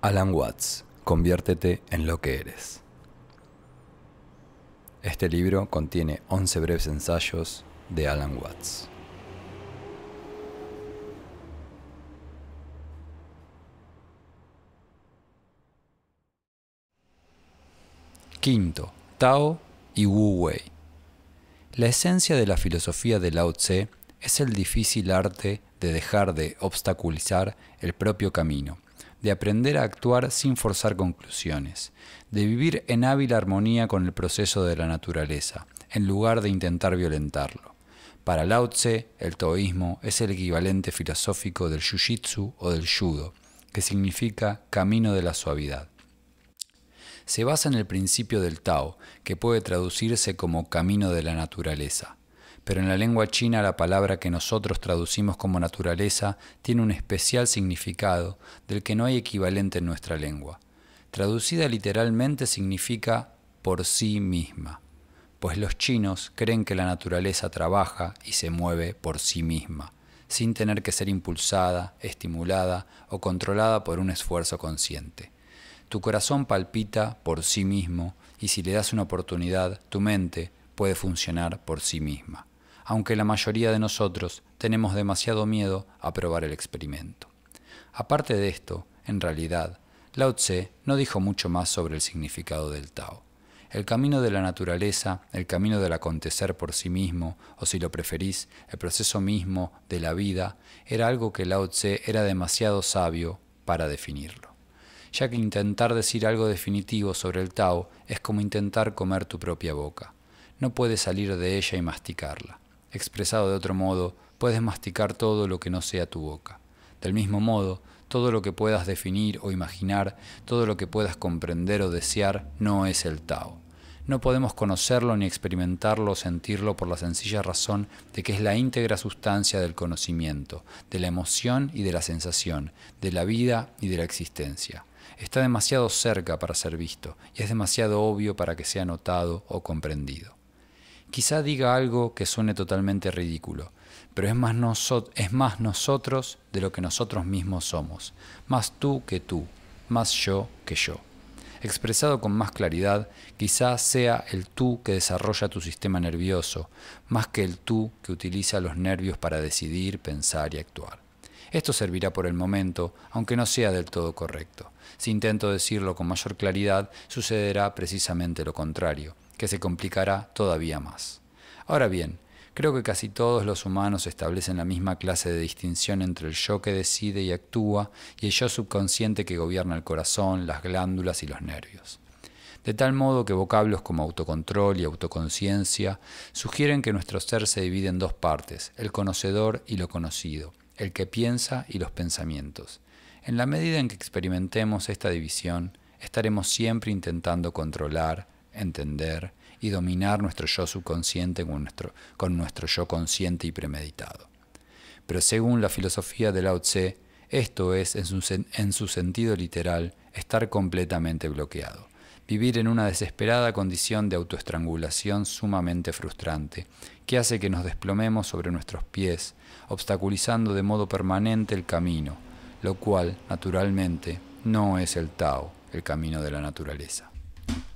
Alan Watts, conviértete en lo que eres. Este libro contiene 11 breves ensayos de Alan Watts. Quinto, Tao y Wu Wei. La esencia de la filosofía de Lao Tse es el difícil arte de dejar de obstaculizar el propio camino, de aprender a actuar sin forzar conclusiones, de vivir en hábil armonía con el proceso de la naturaleza, en lugar de intentar violentarlo. Para Lao Tse, el taoísmo es el equivalente filosófico del jiu-jitsu o del judo, que significa camino de la suavidad. Se basa en el principio del Tao, que puede traducirse como camino de la naturaleza. Pero en la lengua china la palabra que nosotros traducimos como naturaleza tiene un especial significado del que no hay equivalente en nuestra lengua. Traducida literalmente significa por sí misma, pues los chinos creen que la naturaleza trabaja y se mueve por sí misma, sin tener que ser impulsada, estimulada o controlada por un esfuerzo consciente. Tu corazón palpita por sí mismo y si le das una oportunidad, tu mente puede funcionar por sí misma, aunque la mayoría de nosotros tenemos demasiado miedo a probar el experimento. Aparte de esto, en realidad, Lao Tse no dijo mucho más sobre el significado del Tao. El camino de la naturaleza, el camino del acontecer por sí mismo, o si lo preferís, el proceso mismo de la vida, era algo que Lao Tse era demasiado sabio para definirlo, ya que intentar decir algo definitivo sobre el Tao es como intentar comer tu propia boca. No puedes salir de ella y masticarla. Expresado de otro modo, puedes masticar todo lo que no sea tu boca. Del mismo modo, todo lo que puedas definir o imaginar, todo lo que puedas comprender o desear, no es el Tao. No podemos conocerlo ni experimentarlo o sentirlo por la sencilla razón de que es la íntegra sustancia del conocimiento, de la emoción y de la sensación, de la vida y de la existencia. Está demasiado cerca para ser visto y es demasiado obvio para que sea notado o comprendido. Quizá diga algo que suene totalmente ridículo, pero es más nosotros de lo que nosotros mismos somos, más tú que tú, más yo que yo. Expresado con más claridad, quizá sea el tú que desarrolla tu sistema nervioso, más que el tú que utiliza los nervios para decidir, pensar y actuar. Esto servirá por el momento, aunque no sea del todo correcto. Si intento decirlo con mayor claridad, sucederá precisamente lo contrario, que se complicará todavía más. Ahora bien, creo que casi todos los humanos establecen la misma clase de distinción entre el yo que decide y actúa y el yo subconsciente que gobierna el corazón, las glándulas y los nervios. De tal modo que vocablos como autocontrol y autoconciencia sugieren que nuestro ser se divide en dos partes, el conocedor y lo conocido, el que piensa y los pensamientos. En la medida en que experimentemos esta división, estaremos siempre intentando controlar, entender y dominar nuestro yo subconsciente con nuestro yo consciente y premeditado. Pero según la filosofía de Lao Tse, esto es, en su sentido literal, estar completamente bloqueado, vivir en una desesperada condición de autoestrangulación sumamente frustrante, que hace que nos desplomemos sobre nuestros pies, obstaculizando de modo permanente el camino, lo cual, naturalmente, no es el Tao, el camino de la naturaleza.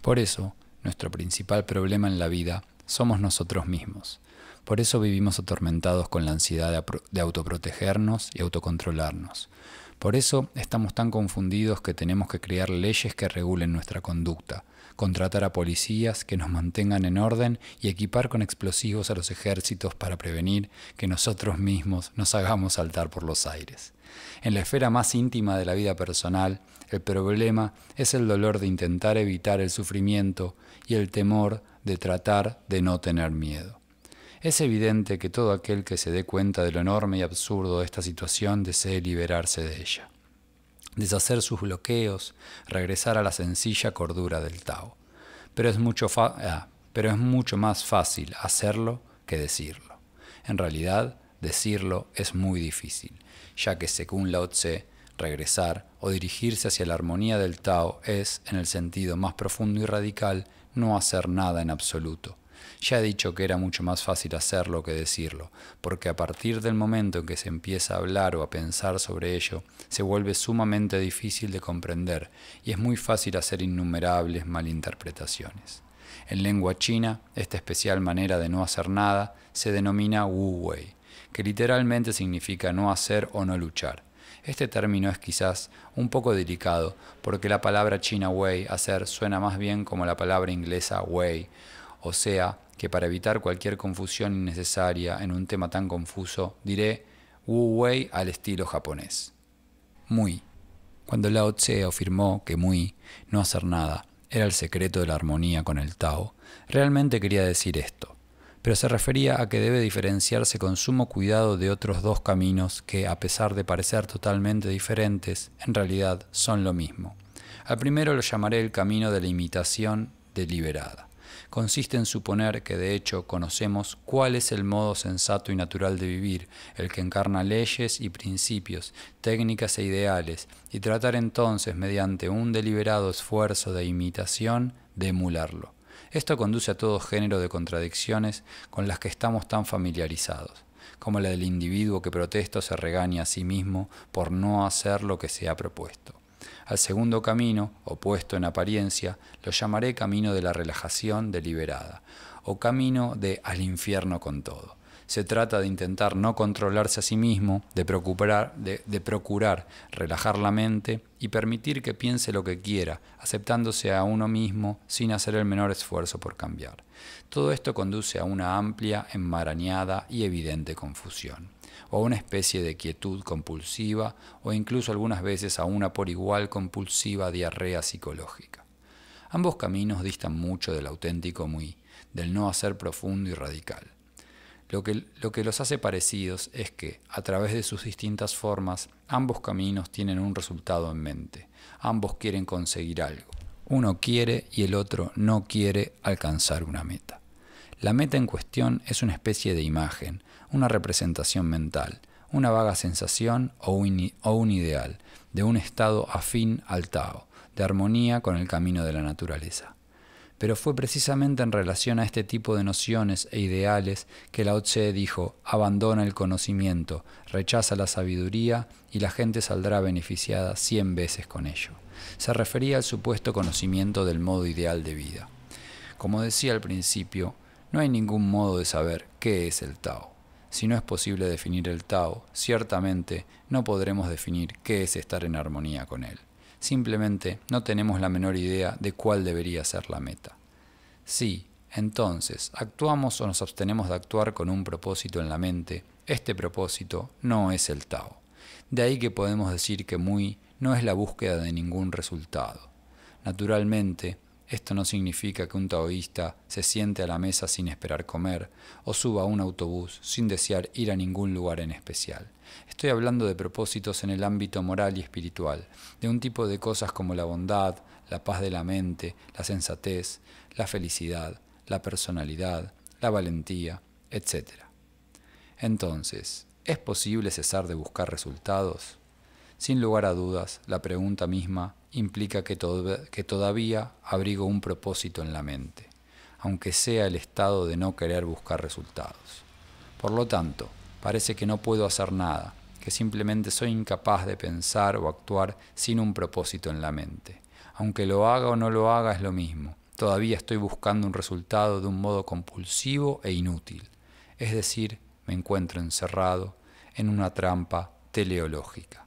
Por eso, nuestro principal problema en la vida somos nosotros mismos. Por eso vivimos atormentados con la ansiedad de autoprotegernos y autocontrolarnos. Por eso estamos tan confundidos que tenemos que crear leyes que regulen nuestra conducta, contratar a policías que nos mantengan en orden y equipar con explosivos a los ejércitos para prevenir que nosotros mismos nos hagamos saltar por los aires. En la esfera más íntima de la vida personal, el problema es el dolor de intentar evitar el sufrimiento y el temor de tratar de no tener miedo. Es evidente que todo aquel que se dé cuenta de lo enorme y absurdo de esta situación desee liberarse de ella, deshacer sus bloqueos, regresar a la sencilla cordura del Tao. Pero es mucho más fácil hacerlo que decirlo. En realidad, decirlo es muy difícil, ya que según Lao Tse, regresar o dirigirse hacia la armonía del Tao es, en el sentido más profundo y radical, no hacer nada en absoluto, Ya he dicho que era mucho más fácil hacerlo que decirlo, porque a partir del momento en que se empieza a hablar o a pensar sobre ello, se vuelve sumamente difícil de comprender y es muy fácil hacer innumerables malinterpretaciones. En lengua china, esta especial manera de no hacer nada se denomina wu wei, que literalmente significa no hacer o no luchar. Este término es quizás un poco delicado porque la palabra china wei, hacer, suena más bien como la palabra inglesa way, o sea que para evitar cualquier confusión innecesaria en un tema tan confuso, diré wu wei al estilo japonés. Mui. Cuando Lao Tse afirmó que Mui, no hacer nada, era el secreto de la armonía con el Tao, realmente quería decir esto, pero se refería a que debe diferenciarse con sumo cuidado de otros dos caminos que, a pesar de parecer totalmente diferentes, en realidad son lo mismo. Al primero lo llamaré el camino de la imitación deliberada. Consiste en suponer que de hecho conocemos cuál es el modo sensato y natural de vivir, el que encarna leyes y principios, técnicas e ideales, y tratar entonces, mediante un deliberado esfuerzo de imitación, de emularlo. Esto conduce a todo género de contradicciones con las que estamos tan familiarizados, como la del individuo que protesta o se regaña a sí mismo por no hacer lo que se ha propuesto. Al segundo camino, opuesto en apariencia, lo llamaré camino de la relajación deliberada, o camino de al infierno con todo. Se trata de intentar no controlarse a sí mismo, de procurar relajar la mente y permitir que piense lo que quiera, aceptándose a uno mismo sin hacer el menor esfuerzo por cambiar. Todo esto conduce a una amplia, enmarañada y evidente confusión, o a una especie de quietud compulsiva, o incluso algunas veces a una por igual compulsiva diarrea psicológica. Ambos caminos distan mucho del auténtico Mui, del no hacer profundo y radical. Lo que los hace parecidos es que, a través de sus distintas formas, ambos caminos tienen un resultado en mente. Ambos quieren conseguir algo. Uno quiere y el otro no quiere alcanzar una meta. La meta en cuestión es una especie de imagen, una representación mental, una vaga sensación o un ideal, de un estado afín al Tao, de armonía con el camino de la naturaleza. Pero fue precisamente en relación a este tipo de nociones e ideales que Lao Tse dijo: abandona el conocimiento, rechaza la sabiduría y la gente saldrá beneficiada 100 veces con ello. Se refería al supuesto conocimiento del modo ideal de vida. Como decía al principio, no hay ningún modo de saber qué es el Tao. Si no es posible definir el Tao, ciertamente no podremos definir qué es estar en armonía con él. Simplemente no tenemos la menor idea de cuál debería ser la meta. Si, entonces, actuamos o nos abstenemos de actuar con un propósito en la mente, este propósito no es el Tao. De ahí que podemos decir que Mui no es la búsqueda de ningún resultado. Naturalmente, esto no significa que un taoísta se siente a la mesa sin esperar comer o suba a un autobús sin desear ir a ningún lugar en especial. Estoy hablando de propósitos en el ámbito moral y espiritual, de un tipo de cosas como la bondad, la paz de la mente, la sensatez, la felicidad, la personalidad, la valentía, etc. Entonces, ¿es posible cesar de buscar resultados? Sin lugar a dudas, la pregunta misma implica que todavía abrigo un propósito en la mente, aunque sea el estado de no querer buscar resultados. Por lo tanto, parece que no puedo hacer nada, que simplemente soy incapaz de pensar o actuar sin un propósito en la mente. Aunque lo haga o no lo haga es lo mismo. Todavía estoy buscando un resultado de un modo compulsivo e inútil. Es decir, me encuentro encerrado en una trampa teleológica.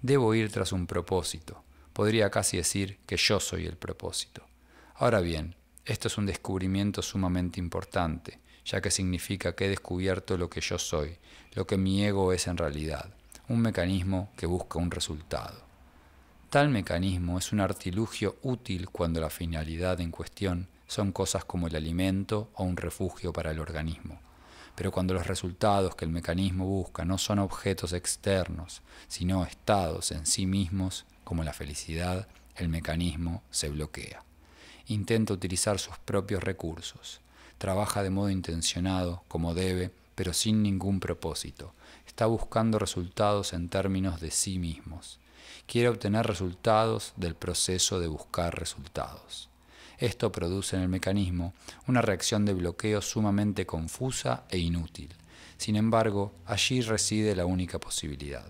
Debo ir tras un propósito. Podría casi decir que yo soy el propósito. Ahora bien, esto es un descubrimiento sumamente importante, ya que significa que he descubierto lo que yo soy, lo que mi ego es en realidad, un mecanismo que busca un resultado. Tal mecanismo es un artilugio útil cuando la finalidad en cuestión son cosas como el alimento o un refugio para el organismo. Pero cuando los resultados que el mecanismo busca no son objetos externos, sino estados en sí mismos, como la felicidad, el mecanismo se bloquea. Intenta utilizar sus propios recursos. Trabaja de modo intencionado, como debe, pero sin ningún propósito. Está buscando resultados en términos de sí mismos. Quiere obtener resultados del proceso de buscar resultados. Esto produce en el mecanismo una reacción de bloqueo sumamente confusa e inútil. Sin embargo, allí reside la única posibilidad: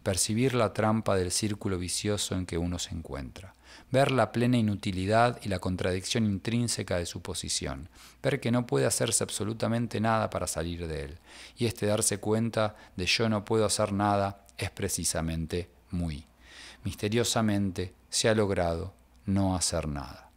percibir la trampa del círculo vicioso en que uno se encuentra, ver la plena inutilidad y la contradicción intrínseca de su posición, ver que no puede hacerse absolutamente nada para salir de él, y este darse cuenta de yo no puedo hacer nada es precisamente muy misteriosamente se ha logrado no hacer nada.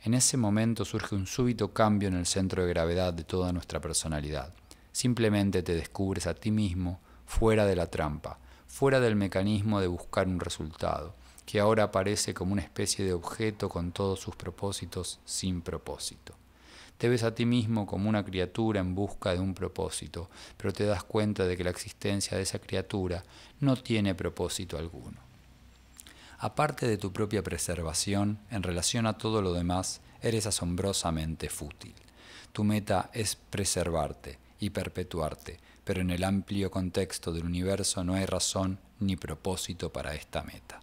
En ese momento surge un súbito cambio en el centro de gravedad de toda nuestra personalidad. Simplemente te descubres a ti mismo fuera de la trampa, fuera del mecanismo de buscar un resultado, que ahora aparece como una especie de objeto con todos sus propósitos sin propósito. Te ves a ti mismo como una criatura en busca de un propósito, pero te das cuenta de que la existencia de esa criatura no tiene propósito alguno. Aparte de tu propia preservación, en relación a todo lo demás, eres asombrosamente fútil. Tu meta es preservarte y perpetuarte, pero en el amplio contexto del universo no hay razón ni propósito para esta meta.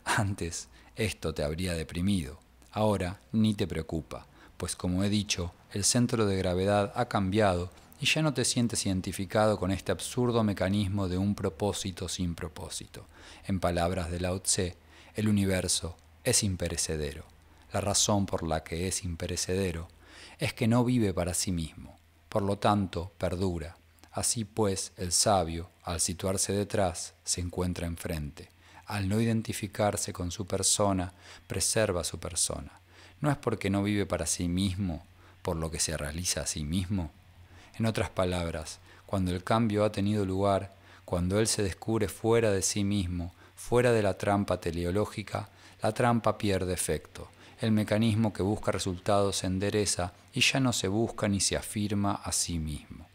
Antes, esto te habría deprimido. Ahora, ni te preocupa, pues como he dicho, el centro de gravedad ha cambiado y ya no te sientes identificado con este absurdo mecanismo de un propósito sin propósito. En palabras de Lao Tse, el universo es imperecedero. La razón por la que es imperecedero es que no vive para sí mismo, por lo tanto perdura. Así pues, el sabio, al situarse detrás, se encuentra enfrente. Al no identificarse con su persona, preserva su persona. No es porque no vive para sí mismo, por lo que se realiza a sí mismo. En otras palabras, cuando el cambio ha tenido lugar, cuando él se descubre fuera de sí mismo, fuera de la trampa teleológica, la trampa pierde efecto. El mecanismo que busca resultados se endereza y ya no se busca ni se afirma a sí mismo.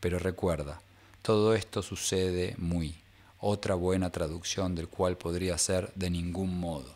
Pero recuerda, todo esto sucede muy, otra buena traducción del cual podría ser de ningún modo,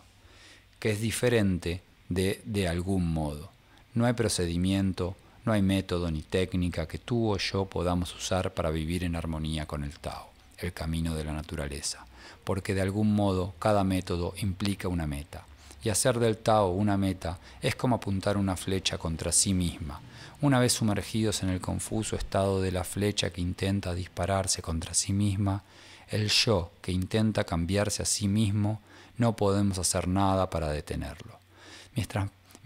que es diferente de algún modo. No hay procedimiento, no hay método ni técnica que tú o yo podamos usar para vivir en armonía con el Tao, el camino de la naturaleza, porque de algún modo cada método implica una meta, y hacer del Tao una meta es como apuntar una flecha contra sí misma. Una vez sumergidos en el confuso estado de la flecha que intenta dispararse contra sí misma, el yo que intenta cambiarse a sí mismo, no podemos hacer nada para detenerlo.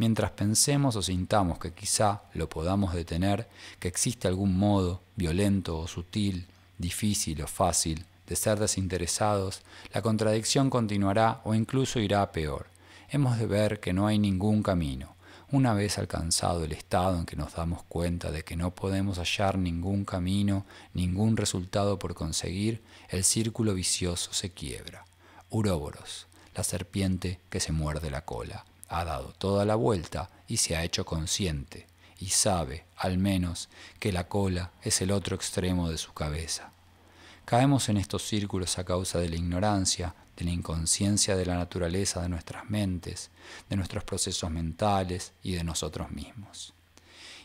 Mientras pensemos o sintamos que quizá lo podamos detener, que existe algún modo, violento o sutil, difícil o fácil, de ser desinteresados, la contradicción continuará o incluso irá a peor. Hemos de ver que no hay ningún camino. Una vez alcanzado el estado en que nos damos cuenta de que no podemos hallar ningún camino, ningún resultado por conseguir, el círculo vicioso se quiebra. Uroboros, la serpiente que se muerde la cola, ha dado toda la vuelta y se ha hecho consciente, y sabe, al menos, que la cola es el otro extremo de su cabeza. Caemos en estos círculos a causa de la ignorancia, de la inconsciencia de la naturaleza de nuestras mentes, de nuestros procesos mentales y de nosotros mismos.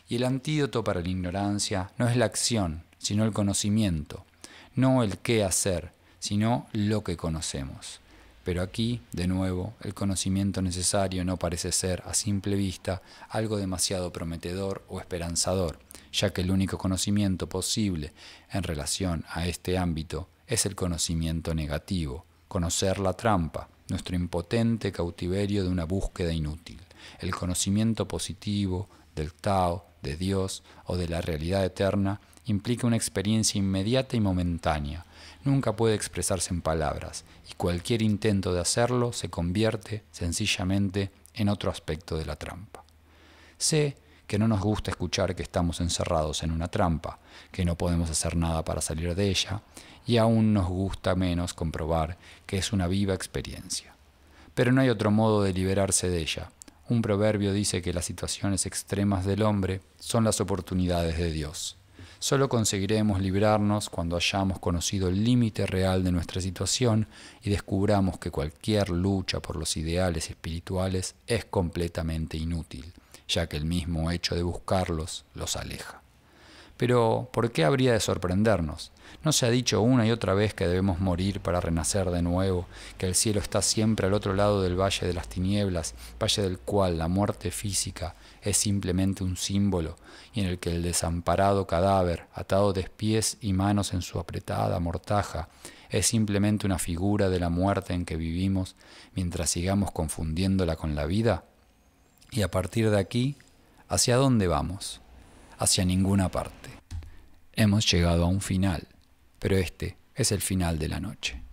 Y el antídoto para la ignorancia no es la acción, sino el conocimiento, no el qué hacer, sino lo que conocemos. Pero aquí, de nuevo, el conocimiento necesario no parece ser, a simple vista, algo demasiado prometedor o esperanzador, ya que el único conocimiento posible en relación a este ámbito es el conocimiento negativo, conocer la trampa, nuestro impotente cautiverio de una búsqueda inútil. El conocimiento positivo del Tao, de Dios o de la realidad eterna implica una experiencia inmediata y momentánea. Nunca puede expresarse en palabras, y cualquier intento de hacerlo se convierte sencillamente en otro aspecto de la trampa. Sé que no nos gusta escuchar que estamos encerrados en una trampa, que no podemos hacer nada para salir de ella, y aún nos gusta menos comprobar que es una viva experiencia. Pero no hay otro modo de liberarse de ella. Un proverbio dice que las situaciones extremas del hombre son las oportunidades de Dios. Solo conseguiremos librarnos cuando hayamos conocido el límite real de nuestra situación y descubramos que cualquier lucha por los ideales espirituales es completamente inútil, ya que el mismo hecho de buscarlos los aleja. Pero, ¿por qué habría de sorprendernos? ¿No se ha dicho una y otra vez que debemos morir para renacer de nuevo, que el cielo está siempre al otro lado del valle de las tinieblas, valle del cual la muerte física es simplemente un símbolo, y en el que el desamparado cadáver, atado de pies y manos en su apretada mortaja, es simplemente una figura de la muerte en que vivimos mientras sigamos confundiéndola con la vida? Y a partir de aquí, ¿hacia dónde vamos? Hacia ninguna parte. Hemos llegado a un final, pero este es el final de la noche.